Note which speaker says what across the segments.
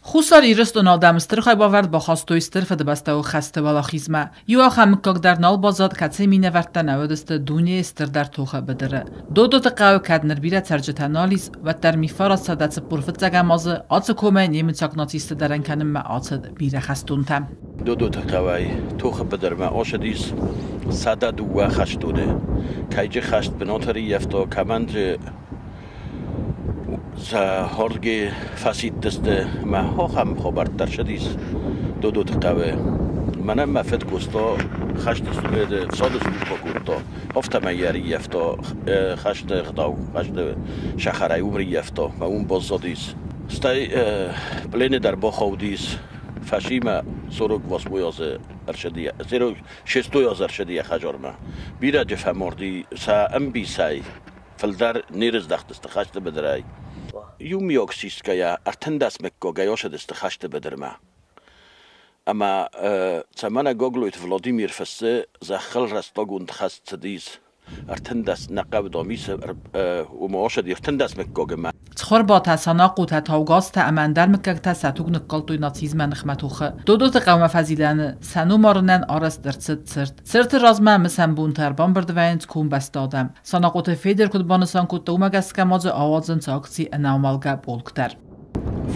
Speaker 1: Хусар ирыстон адамстыр хайбавард ба хастойстыр фадбастау хасты балахизма. Юахам когда налбазад кацемине вартан авдсты дуне стыр дар тоха бедره. Додо тقاو каднер бира царжтанализ و در میفارا صدات پرفت زگمازه آت کومه نیمچاکناتیست درن کنم ما آت بیره خستونتم.
Speaker 2: دودو تقاوی توخ بدر ما آشدیس صدد و خشتونه کیج خشت بناتری یفتا کمنج هرگی فسید دسته ما هم خبرت در شدیس دودو تقاوی منم مفت کوستا خشت سوید سادس کوستا هفتم یاری یفتا خشت خداو خشت شخرای عمری یفتا و اون بازادیس استای بلین در با خودیس فشیما سرگ واسمویاز ارشدیه زیرو شستویاز ارشدیه خجارما بیره جفه مردی سا ام بی سای فلدر نیرز دخت است خشت بدرای یومی اکسیست که یا ارتن دست مکو گیاش دست خشت بدرما اما زمان گوگلویت ولادیمیر فسته زخل رستاگوند خست دیز ارتن دست نقب دامیس و معاشد ارتن دست مکوگما
Speaker 1: تخور با تسانا قوت تاوگاست امندر مکک تساتوگ نقلتوی ناتیزم نخمتوخه دو قوم فزیدن سنو مارنن آرست در سرت رازمه مسن بون تربان بردوینت کون بستادم سانا قوت فیدر کد بانسان کد دومگست که ماز آوازن تاکسی انامالگه بولکتر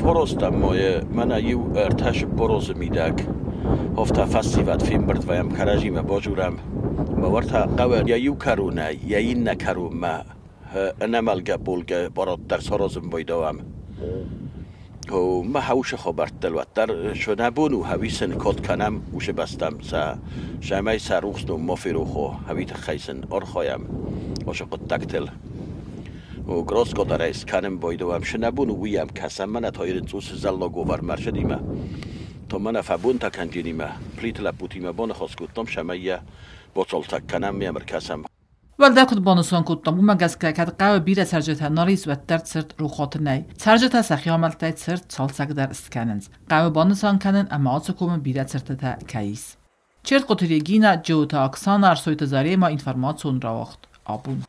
Speaker 2: فرستم مایه من ایو ارتش بروز میدک هفته فستی ود فیلم بردویم کرجیم باجورم مورتا قوه یا یو کرونه یا این نکرو ما انامالگه بولگه برات در سرازم بایدوام و ما هوش خبرت دلوت در شنبونو هویسن کد کنم وش بستم سا شمای سروخسنو مافیروخو هویت خیسن ارخایم وش قد تکتل و گراس کدر ایست کنم بایدوام شنبونو ویم کسم من تایرن سوس زلا گوور مرشدیمه تو من فبون تکنجینیمه پلیت لپوتیمه بان خواست کدتم شمایه بطل تکنم میامر کسم
Speaker 1: ولده کد بانسان کدتم و مگز که کد قوی بیره سرجت ناریز و درد سرد رو خاطر نی سرجت سخی عملتای سرد سالسک در اسکننز قوی بانسان کنن اما آت کوم بیره سرد تا کیس چرت قطریگینا جو تا اکسان ارسویت زاری ما اینفرماسیون را وقت آبون